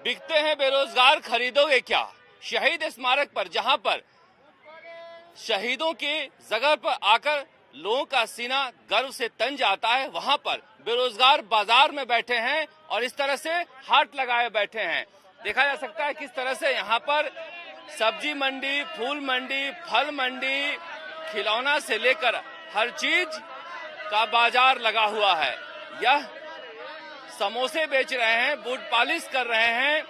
बिकते हैं बेरोजगार, खरीदोगे क्या? शहीद स्मारक पर, जहां पर शहीदों के जगह पर आकर लोगों का सीना गर्व से तन जाता है, वहां पर बेरोजगार बाजार में बैठे हैं और इस तरह से हाट लगाए बैठे हैं। देखा जा सकता है किस तरह से यहाँ पर सब्जी मंडी, फूल मंडी, फल मंडी, खिलौना से लेकर हर चीज का बाजार लगा हुआ है। यह समोसे बेच रहे हैं, बूट पॉलिश कर रहे हैं,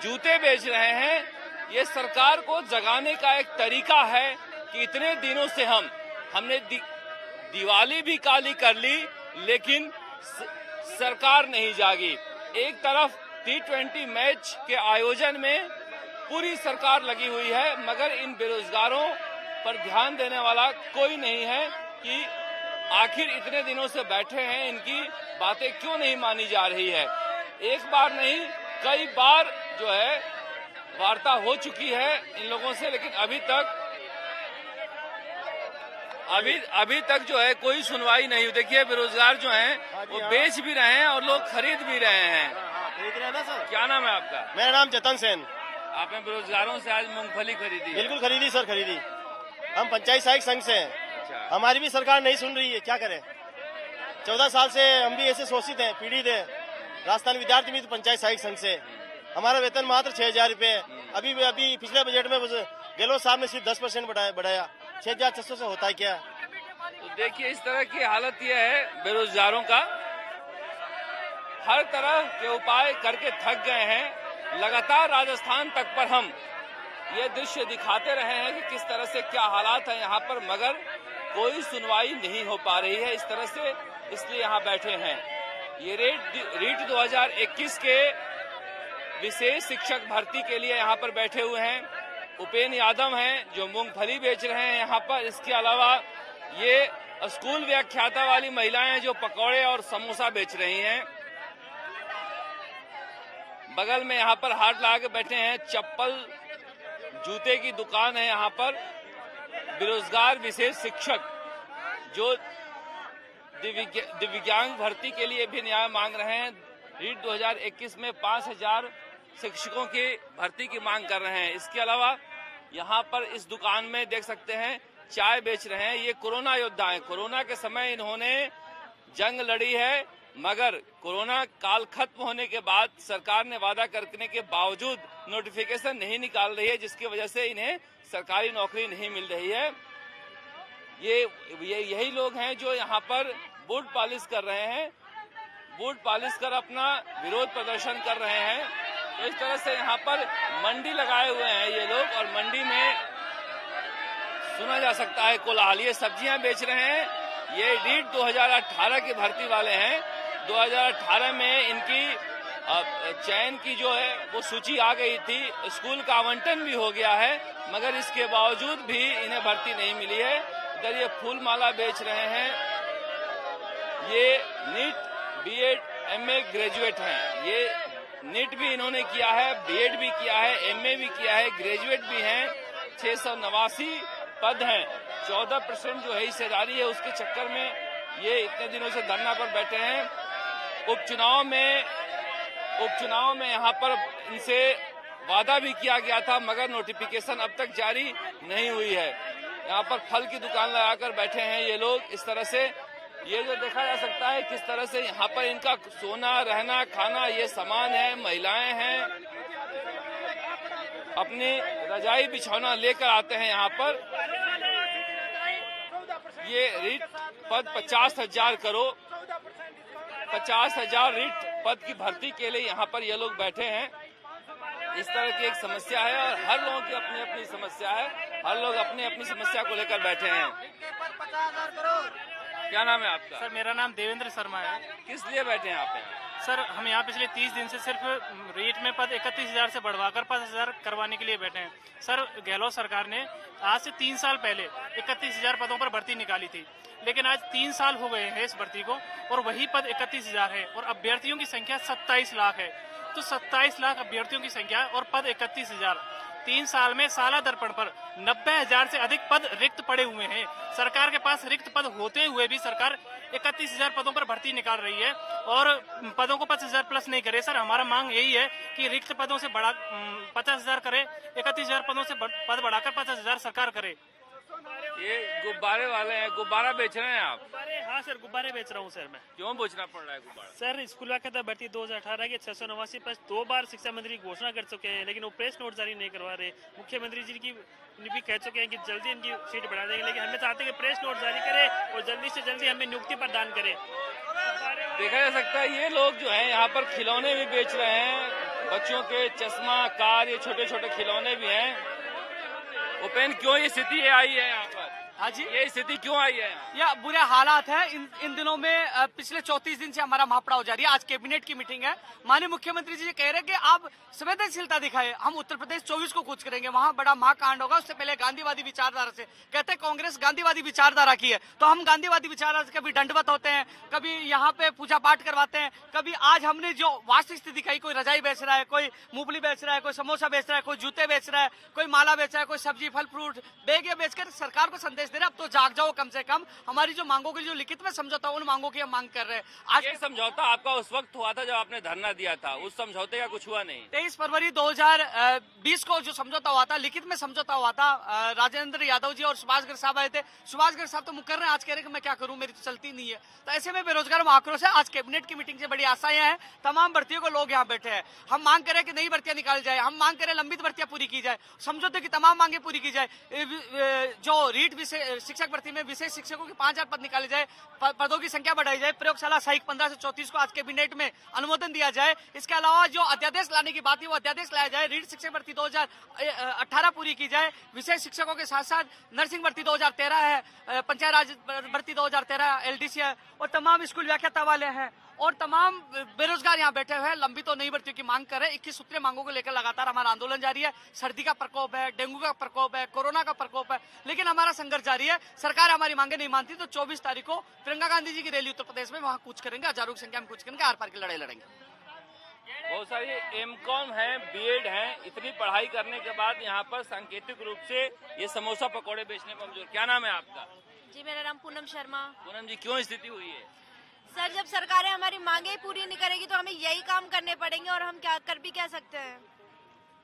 जूते बेच रहे हैं। ये सरकार को जगाने का एक तरीका है कि इतने दिनों से हमने दिवाली भी काली कर ली, लेकिन सरकार नहीं जागी। एक तरफ T20 मैच के आयोजन में पूरी सरकार लगी हुई है, मगर इन बेरोजगारों पर ध्यान देने वाला कोई नहीं है कि आखिर इतने दिनों से बैठे हैं, इनकी बातें क्यों नहीं मानी जा रही है। एक बार नहीं, कई बार जो है वार्ता हो चुकी है इन लोगों से, लेकिन अभी तक जो है कोई सुनवाई नहीं हुई। देखिए बेरोजगार जो हैं वो बेच भी रहे हैं और लोग खरीद भी रहे हैं। खरीद रहे हैं ना सर। क्या नाम है आपका? मेरा नाम जतन सेन। आपने बेरोजगारों से आज मूंगफली खरीदी? बिल्कुल खरीदी सर, खरीदी। हम पंचायत सहायक संघ से हैं। अच्छा। हमारी भी सरकार नहीं सुन रही है, क्या करें। 14 साल से हम भी ऐसे शोषित हैं, पीड़ित हैं। राजस्थान विद्यार्थी मित्र पंचायत सहायक संघ से हमारा वेतन मात्र 6,000 रुपए। अभी पिछले बजट में गहलोत साहब ने सिर्फ 10% बढ़ाया। 6,600 से होता है क्या? तो देखिए इस तरह की हालत यह है बेरोजगारों का। हर तरह के उपाय करके थक गए हैं। लगातार राजस्थान तक पर हम ये दृश्य दिखाते रहे हैं कि किस तरह से क्या हालात है यहाँ पर, मगर कोई सुनवाई नहीं हो पा रही है इस तरह से, इसलिए यहाँ बैठे हैं। ये रीट 2021 के विशेष शिक्षक भर्ती के लिए यहाँ पर बैठे हुए हैं। उपेन्द्र यादव हैं जो मूंगफली बेच रहे हैं यहाँ पर। इसके अलावा ये स्कूल व्याख्याता वाली महिलाएं जो पकौड़े और समोसा बेच रही हैं। बगल में यहाँ पर हाट लगा के बैठे हैं, चप्पल जूते की दुकान है यहाँ पर। बेरोजगार विशेष शिक्षक जो दिव्यांग भर्ती के लिए भी न्याय मांग रहे हैं। रीट 2021 में 5,000 शिक्षकों की भर्ती की मांग कर रहे हैं। इसके अलावा यहाँ पर इस दुकान में देख सकते हैं चाय बेच रहे हैं। ये कोरोना योद्धा हैं। कोरोना के समय इन्होंने जंग लड़ी है, मगर कोरोना काल खत्म होने के बाद सरकार ने वादा करने के बावजूद नोटिफिकेशन नहीं निकाल रही है, जिसकी वजह से इन्हें सरकारी नौकरी नहीं मिल रही है। ये यही लोग हैं जो यहाँ पर बूट पॉलिश कर रहे हैं, बूट पॉलिश कर अपना विरोध प्रदर्शन कर रहे हैं। तो इस तरह से यहाँ पर मंडी लगाए हुए हैं ये लोग, और मंडी में सुना जा सकता है कोलाहल। ये सब्जियां बेच रहे हैं। ये रीट 2018 की भर्ती वाले हैं। 2018 में इनकी चयन की जो है वो सूची आ गई थी, स्कूल का आवंटन भी हो गया है, मगर इसके बावजूद भी इन्हें भर्ती नहीं मिली है। इधर ये फूल माला बेच रहे हैं। ये नीट, बीएड, एमए ग्रेजुएट हैं। ये नीट भी इन्होंने किया है, बीएड भी किया है, एमए भी किया है, ग्रेजुएट भी हैं। 689 पद हैं। 14% जो है हिस्सेदारी है, उसके चक्कर में ये इतने दिनों से धरना पर बैठे हैं। उपचुनाव में यहाँ पर इनसे वादा भी किया गया था, मगर नोटिफिकेशन अब तक जारी नहीं हुई है। यहाँ पर फल की दुकान लगाकर बैठे हैं ये लोग। इस तरह से ये जो देखा जा सकता है किस तरह से यहाँ पर इनका सोना, रहना, खाना, ये सामान है। महिलाएं हैं, अपनी रजाई बिछौना लेकर आते हैं यहाँ पर। ये रीट पद 50,000 करो, 50,000 रीट पद की भर्ती के लिए यहाँ पर ये लोग बैठे हैं। इस तरह की एक समस्या है और हर लोगों की अपनी अपनी समस्या है। हर लोग अपनी अपनी समस्या को लेकर बैठे हैं। क्या नाम है आपका? सर मेरा नाम देवेंद्र शर्मा है। किस लिए बैठे हैं आप यहाँ? सर हम यहाँ पिछले 30 दिन से सिर्फ रेट में पद 31,000 से बढ़वाकर 5,000 करवाने के लिए बैठे हैं। सर गहलोत सरकार ने आज से 3 साल पहले 31,000 पदों पर भर्ती निकाली थी, लेकिन आज 3 साल हो गए हैं इस भर्ती को और वही पद 31,000 है और अभ्यर्थियों की संख्या 27 लाख है। तो 27 लाख अभ्यर्थियों की संख्या और पद 31,000। 3 साल में साला दर्पण पर 90,000 से अधिक पद रिक्त पड़े हुए हैं। सरकार के पास रिक्त पद होते हुए भी सरकार 31,000 पदों पर भर्ती निकाल रही है और पदों को 50,000 प्लस नहीं करे। सर हमारा मांग यही है कि रिक्त पदों से बढ़ा 50,000 करे, 31,000 पदों से पद बढ़ाकर 50,000 सरकार करे। ये गुब्बारे वाले हैं, गुब्बारा बेच रहे हैं आप? गुब्बारे, हाँ सर गुब्बारे बेच रहा हूँ सर मैं। क्यों बेचना पड़ रहा है गुब्बारा? सर स्कूल व्याख्याता भर्ती 2018 के 689 पर 2 बार शिक्षा मंत्री घोषणा कर चुके हैं, लेकिन वो प्रेस नोट जारी नहीं करवा रहे। मुख्यमंत्री जी की भी कह चुके हैं कि जल्दी इनकी सीट बढ़ा देंगे, लेकिन हमें चाहते हैं कि प्रेस नोट जारी करे और जल्दी से जल्दी हमें नियुक्ति प्रदान करे। देखा जा सकता है ये लोग जो है यहाँ पर खिलौने भी बेच रहे हैं, बच्चों के चश्मा, कार, ये छोटे छोटे खिलौने भी हैं। उपेन, क्यों ये स्थिति आई है यहाँ पर? हाँ जी, ये स्थिति क्यों आई है? यह बुरे हालात है। इन दिनों में पिछले 34 दिन से हमारा महापड़ाव जारी है। आज कैबिनेट की मीटिंग है। माननीय मुख्यमंत्री जी कह रहे हैं कि आप संवेदनशीलता दिखाए, हम उत्तर प्रदेश 24 को कूच करेंगे, वहां बड़ा महाकांड होगा। उससे पहले गांधीवादी विचारधारा से कहते हैं कांग्रेस गांधीवादी विचारधारा की है, तो हम गांधीवादी विचारधारा से कभी दंडवत होते हैं, कभी यहाँ पे पूजा पाठ करवाते हैं, कभी आज हमने जो वास्तविक स्थिति दिखाई, कोई रजाई बेच रहा है, कोई मूंगफली बेच रहा है, कोई समोसा बेच रहा है, कोई जूते बेच रहा है, कोई माला बेच रहा है, कोई सब्जी फल फ्रूट बैग बेचकर सरकार को संदेश दे रहे हैं अब तो जाग जाओ, कम से कम हमारी जो मांगों के जो लिखित में समझौता उन मांगों की हम मांग कर रहे हैं। आज ये समझौता आपका उस वक्त हुआ था जब आपने धरना दिया था, उस समझौते का कुछ हुआ नहीं? 23 फरवरी 2020 को जो समझौता हुआ था, लिखित में समझौता हुआ था, राजेंद्र यादव जी और सुभाष गर्ग साहब आए थे। सुभाष गर्ग साहब तो मुकर रहे हैं, आज कह रहे हैं कि मैं क्या करूं, मेरी तो चलती नहीं है। तो ऐसे में बेरोजगारों में आक्रोश है। आज कैबिनेट की मीटिंग से बड़ी आशाएं हैं, तमाम भर्तियों को लोग यहाँ बैठे हैं। हम मांग करें कि नई भर्तियां निकाली जाए, हम मांग करें लंबित भर्तियां पूरी की जाए, समझौते की तमाम मांगे पूरी की जाए। जो रीट शिक्षक भर्ती में विशेष शिक्षकों के 5,000 पद निकाले जाए, पदों की संख्या बढ़ाई जाए, प्रयोगशाला सहायक 15 से 34 को आज कैबिनेट में अनुमोदन दिया जाए। इसके अलावा जो अध्यादेश लाने की बात है वो अध्यादेश लाया जाए। रीट शिक्षक भर्ती 2018 पूरी की जाए। विशेष शिक्षकों के साथ साथ नर्सिंग भर्ती 2013 है, पंचायत राज भर्ती 2013 LDC है, और तमाम स्कूल व्याख्याता वाले हैं और तमाम बेरोजगार यहाँ बैठे हुए हैं। लंबी तो नई भर्तियों की मांग कर रहे हैं। 21 सूत्रीय मांगों को लेकर लगातार हमारा आंदोलन जारी है। सर्दी का प्रकोप है, डेंगू का प्रकोप है, कोरोना का प्रकोप है, लेकिन हमारा संघर्ष जारी है। सरकार हमारी मांगे नहीं मानती तो 24 तारीख को प्रियंका गांधी जी की रैली उत्तर प्रदेश में, वहां कूच करेंगे, हजारों की संख्या में कूच करेंगे, आर पार की लड़ाई लड़ेंगे। बहुत सारी M.Com है, B.Ed है, इतनी पढ़ाई करने के बाद यहाँ पर सांकेतिक रूप से ये समोसा पकौड़े बेचने पर मजबूर। क्या नाम है आपका? जी मेरा नाम पूनम शर्मा। पूनम जी, क्यों स्थिति हुई है? सर जब सरकारें हमारी मांगे ही पूरी नहीं करेगी तो हमें यही काम करने पड़ेंगे और हम क्या कर भी क्या सकते हैं।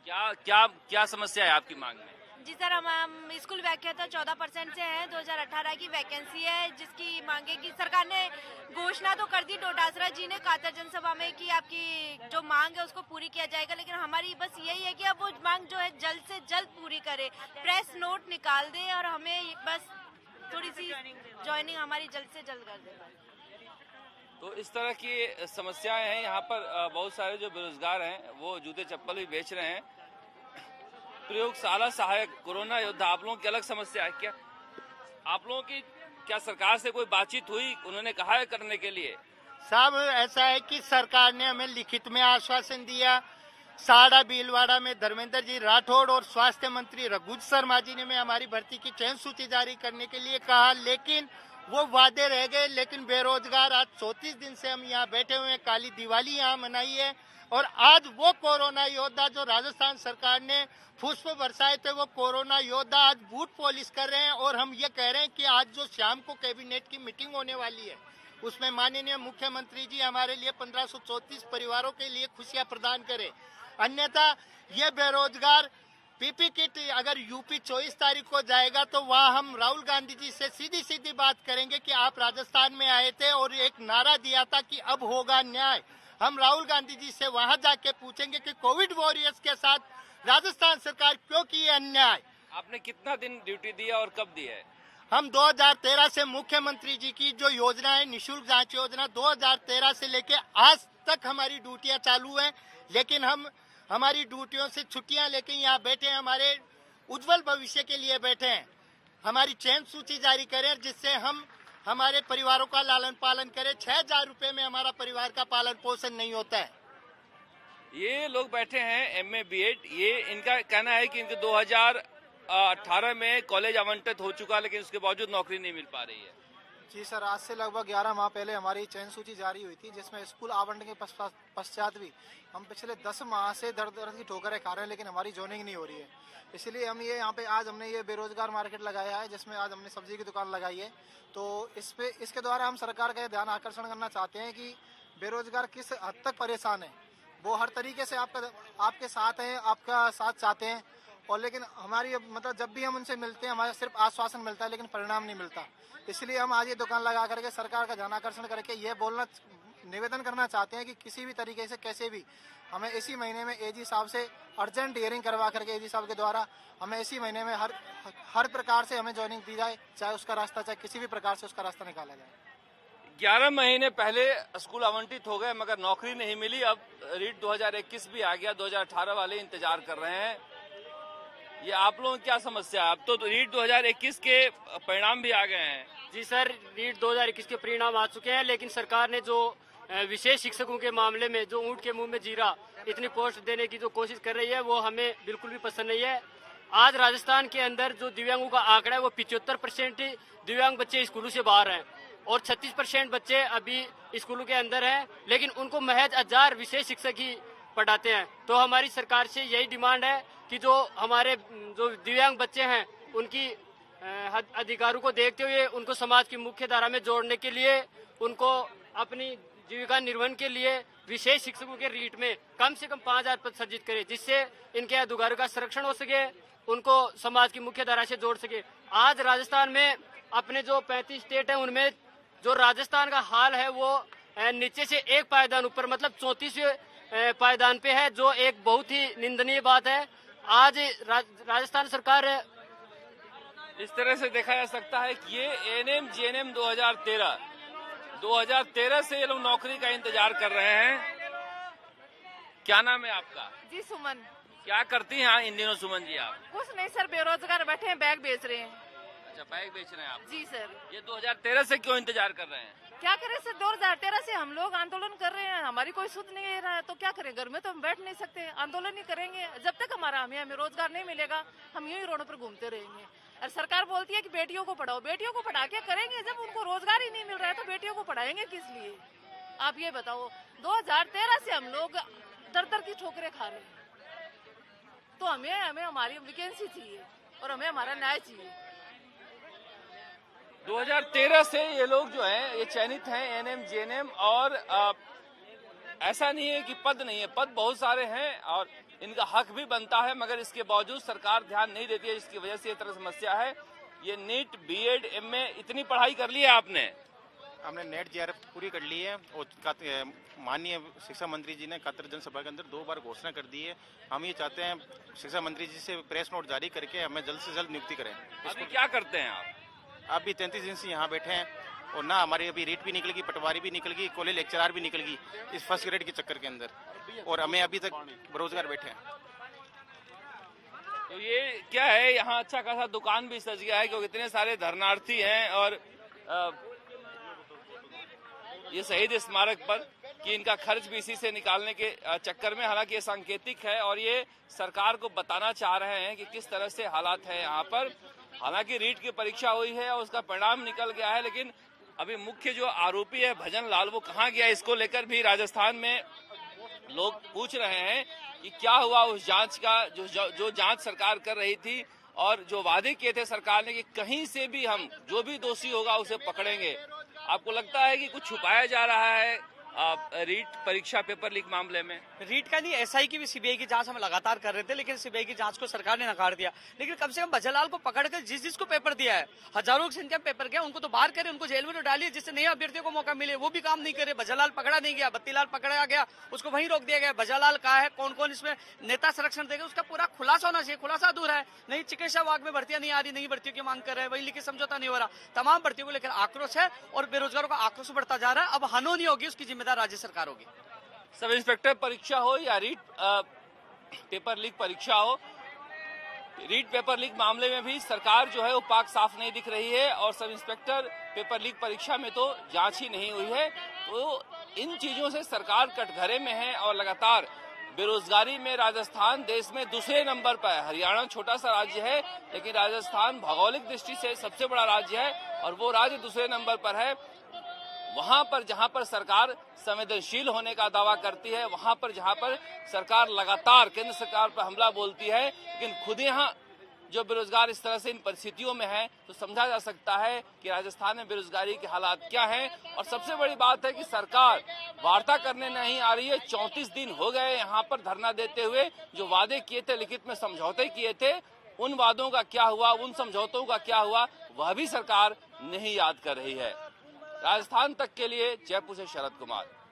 क्या क्या क्या समस्या है आपकी मांग में? जी सर, हम स्कूल व्याख्याता 14% से हैं। 2018 की वैकेंसी है जिसकी मांगे की सरकार ने घोषणा तो कर दी, डोटासरा जी ने कातर जनसभा में कि आपकी जो मांग है उसको पूरी किया जाएगा, लेकिन हमारी बस यही है कि अब वो मांग जो है जल्द से जल्द पूरी करे, प्रेस नोट निकाल दे और हमें बस थोड़ी सी ज्वाइनिंग हमारी जल्द से जल्द कर दे। तो इस तरह की समस्याएं हैं यहाँ पर। बहुत सारे जो बेरोजगार हैं वो जूते चप्पल भी बेच रहे हैं। प्रयोगशाला सहायक कोरोना योद्धा, आप लोगों की अलग समस्या है क्या? आप लोगों की क्या सरकार से कोई बातचीत हुई? उन्होंने कहा है करने के लिए? साहब ऐसा है कि सरकार ने हमें लिखित में आश्वासन दिया। साड़ा भीलवाड़ा में धर्मेंद्र जी राठौड़ और स्वास्थ्य मंत्री रघु शर्मा जी ने हमारी भर्ती की चयन सूची जारी करने के लिए कहा, लेकिन वो वादे रह गए। लेकिन बेरोजगार आज 34 दिन से हम यहाँ बैठे हुए हैं, काली दिवाली यहाँ मनाई है, और आज वो कोरोना योद्धा जो राजस्थान सरकार ने पुष्प बरसाए थे, वो कोरोना योद्धा आज बूट पॉलिश कर रहे हैं। और हम ये कह रहे हैं कि आज जो शाम को कैबिनेट की मीटिंग होने वाली है उसमें माननीय मुख्यमंत्री जी हमारे लिए 1534 परिवारों के लिए खुशियां प्रदान करें, अन्यथा ये बेरोजगार पीपी किट अगर यूपी 24 तारीख को जाएगा तो वहाँ हम राहुल गांधी जी से सीधी सीधी बात करेंगे कि आप राजस्थान में आए थे और एक नारा दिया था कि अब होगा न्याय। हम राहुल गांधी जी से वहाँ जाके पूछेंगे कि कोविड वॉरियर्स के साथ राजस्थान सरकार क्यों की अन्याय। आपने कितना दिन ड्यूटी दिया और कब दिया है? हम 2013 से मुख्यमंत्री जी की जो योजना है निःशुल्क जांच योजना, 2013 से लेके आज तक हमारी ड्यूटियां चालू हैं, लेकिन हम हमारी ड्यूटियों से छुट्टियां लेके यहाँ बैठे हैं, हमारे उज्जवल भविष्य के लिए बैठे हैं। हमारी चयन सूची जारी करें जिससे हम हमारे परिवारों का लालन पालन करें। 6,000 रुपए में हमारा परिवार का पालन पोषण नहीं होता है। ये लोग बैठे हैं MA B.Ed, ये इनका कहना है कि इनके 2018 में कॉलेज आवंटित हो चुका, लेकिन उसके बावजूद नौकरी नहीं मिल पा रही है। जी सर, आज से लगभग 11 माह पहले हमारी चयन सूची जारी हुई थी, जिसमें स्कूल आवंटन के पश्चात भी हम पिछले 10 माह से दर्द की ठोकरें खा रहे हैं, लेकिन हमारी जोनिंग नहीं हो रही है। इसलिए हम ये यहाँ पे आज हमने ये बेरोजगार मार्केट लगाया है, जिसमें आज हमने सब्जी की दुकान लगाई है। तो इसके द्वारा हम सरकार का ध्यान आकर्षण करना चाहते हैं कि बेरोजगार किस हद तक परेशान है। वो हर तरीके से आपके साथ हैं, आपका साथ चाहते हैं, और लेकिन हमारी मतलब जब भी हम उनसे मिलते हैं हमारा सिर्फ आश्वासन मिलता है, लेकिन परिणाम नहीं मिलता। इसलिए हम आज ये दुकान लगा करके सरकार का ध्यान आकर्षण करके ये निवेदन करना चाहते हैं कि किसी भी तरीके से कैसे भी हमें इसी महीने में एजी साहब से अर्जेंट हियरिंग करवा करके एजी साहब के द्वारा हमें इसी महीने में हर प्रकार से हमें ज्वाइनिंग दी जाए, चाहे उसका रास्ता चाहे किसी भी प्रकार से उसका रास्ता निकाला जाए। 11 महीने पहले स्कूल आवंटित हो गए मगर नौकरी नहीं मिली। अब रीट 2021 भी आ गया, 2018 वाले इंतजार कर रहे हैं। ये आप लोगों की क्या समस्या है? अब तो रीट 2021 के परिणाम भी आ गए हैं। जी सर, रीट 2021 के परिणाम आ चुके हैं, लेकिन सरकार ने जो विशेष शिक्षकों के मामले में जो ऊंट के मुंह में जीरा इतनी पोस्ट देने की जो कोशिश कर रही है वो हमें बिल्कुल भी पसंद नहीं है। आज राजस्थान के अंदर जो दिव्यांगों का आंकड़ा है वो 75% दिव्यांग बच्चे स्कूलों से बाहर हैं और 36% बच्चे अभी स्कूलों के अंदर हैं, लेकिन उनको महज 1000 विशेष शिक्षक ही पढ़ाते हैं। तो हमारी सरकार से यही डिमांड है कि जो हमारे जो दिव्यांग बच्चे हैं उनकी अधिकारों को देखते हुए उनको समाज की मुख्य धारा में जोड़ने के लिए, उनको अपनी जीविका निर्वहन के लिए विशेष शिक्षकों के रीट में कम से कम 5000 पद सृजित करें, जिससे इनके अधिकारों का संरक्षण हो सके, उनको समाज की मुख्य धारा से जोड़ सके। आज राजस्थान में अपने जो 35 स्टेट है उनमें जो राजस्थान का हाल है वो नीचे से एक पायदान ऊपर मतलब 34वें पायदान पे है, जो एक बहुत ही निंदनीय बात है। आज राजस्थान सरकार इस तरह से देखा जा सकता है कि ये एएनएम जीएनएम 2013 से ये लोग नौकरी का इंतजार कर रहे हैं। क्या नाम है आपका? जी सुमन। क्या करती हैं इन दिनों सुमन जी आप? कुछ नहीं सर, बेरोजगार बैठे हैं, बैग बेच रहे हैं। अच्छा, बैग बेच रहे हैं आप? जी सर। ये 2013 से क्यों इंतजार कर रहे हैं? क्या करें सर, 2013 से हम लोग आंदोलन कर रहे हैं, हमारी कोई सुध नहीं रहा है तो क्या करें, घर में तो हम बैठ नहीं सकते, आंदोलन ही करेंगे। जब तक हमें रोजगार नहीं मिलेगा हम यूं ही रोडों पर घूमते रहेंगे। और सरकार बोलती है कि बेटियों को पढ़ाओ, बेटियों को पढ़ा के करेंगे, जब उनको रोजगार ही नहीं मिल रहा है तो बेटियों को पढ़ाएंगे किस लिए? आप ये बताओ। 2013 से हम लोग दर की ठोकरें खा रहे हैं, तो हमें हमारी वैकेंसी चाहिए और हमें हमारा न्याय चाहिए। 2013 से ये लोग जो हैं ये चयनित हैं एएनएम जीएनएम, और ऐसा नहीं है कि पद नहीं है, पद बहुत सारे हैं और इनका हक भी बनता है, मगर इसके बावजूद सरकार ध्यान नहीं देती है, जिसकी वजह से ये तरह समस्या है। ये नीट बीएड एमए इतनी पढ़ाई कर ली है आपने? हमने नेट जेआरएफ पूरी कर ली है और माननीय शिक्षा मंत्री जी ने कातर जनसभा के अंदर 2 बार घोषणा कर दी है। हम ये चाहते हैं शिक्षा मंत्री जी से प्रेस नोट जारी करके हमें जल्द से जल्द नियुक्ति करें। अभी क्या करते हैं आप? अभी 33 दिन से यहाँ बैठे हैं और ना हमारी अभी रीट भी निकलेगी, पटवारी भी निकलेगी, कॉलेज लेक्चरार भी निकलेगी इस फर्स्ट ग्रेड के चक्कर के अंदर, और हमें अभी तक बेरोजगार बैठे हैं। तो ये क्या है, यहाँ अच्छा खासा दुकान भी सज गया है क्योंकि इतने सारे धरनार्थी हैं, और ये शहीद स्मारक पर कि इनका खर्च भी इसी से निकालने के चक्कर में, हालांकि ये सांकेतिक है और ये सरकार को बताना चाह रहे हैं कि किस तरह से हालात है यहाँ पर। हालांकि रीट की परीक्षा हुई है और उसका परिणाम निकल गया है, लेकिन अभी मुख्य जो आरोपी है भजन लाल वो कहाँ गया, इसको लेकर भी राजस्थान में लोग पूछ रहे हैं कि क्या हुआ उस जांच का जो जांच सरकार कर रही थी, और जो वादे किए थे सरकार ने कि कहीं से भी हम जो भी दोषी होगा उसे पकड़ेंगे। आपको लगता है कि कुछ छुपाया जा रहा है रीट परीक्षा पेपर लीक मामले में? रीट का नहीं, एसआई की भी सीबीआई की जांच हम लगातार कर रहे थे, लेकिन सीबीआई की जांच को सरकार ने नकार दिया। लेकिन कम से कम भजनलाल को पकड़कर जिसको पेपर दिया है, हजारों की संख्या में पेपर गया, उनको तो बाहर करे, उनको जेल में तो डालिए, जिससे नए अभ्यर्थियों को मौका मिले। वो भी काम नहीं करे। भजनलाल पकड़ा नहीं गया, बत्तीलाल पकड़ा गया, उसको वहीं रोक दिया गया। भजनलाल कहा है, कौन कौन इसमें नेता संरक्षण देगा, उसका पूरा खुलासा होना चाहिए। खुलासा अधूरा है। नहीं चिकित्सा विभाग में भर्तियां नहीं आ रही, नई भर्तियों की मांग कर रहे हैं, वही लिखित समझौता नहीं हो रहा। तमाम भर्तियों को लेकर आक्रोश है और बेरोजगारों का आक्रोश बढ़ता जा रहा है। अब हनो नहीं होगी, उसकी जिम्मेदार राज्य सरकार होगी। सब इंस्पेक्टर परीक्षा हो या रीट पेपर लीक परीक्षा हो, रीट पेपर लीक मामले में भी सरकार जो है वो पाक साफ नहीं दिख रही है, और सब इंस्पेक्टर पेपर लीक परीक्षा में तो जांच ही नहीं हुई है। तो इन चीजों से सरकार कटघरे में है और लगातार बेरोजगारी में राजस्थान देश में दूसरे नंबर पर है। हरियाणा छोटा सा राज्य है, लेकिन राजस्थान भौगोलिक दृष्टि से सबसे बड़ा राज्य है और वो राज्य दूसरे नंबर पर है। वहां पर जहां पर सरकार संवेदनशील होने का दावा करती है, वहां पर जहां पर सरकार लगातार केंद्र सरकार पर हमला बोलती है, लेकिन खुद यहाँ जो बेरोजगार इस तरह से इन परिस्थितियों में है, तो समझा जा सकता है कि राजस्थान में बेरोजगारी के हालात क्या हैं। और सबसे बड़ी बात है कि सरकार वार्ता करने नहीं आ रही है। 34 दिन हो गए यहाँ पर धरना देते हुए। जो वादे किए थे, लिखित में समझौते किए थे, उन वादों का क्या हुआ, उन समझौतों का क्या हुआ, वह भी सरकार नहीं याद कर रही है। राजस्थान तक के लिए जयपुर से शरद कुमार।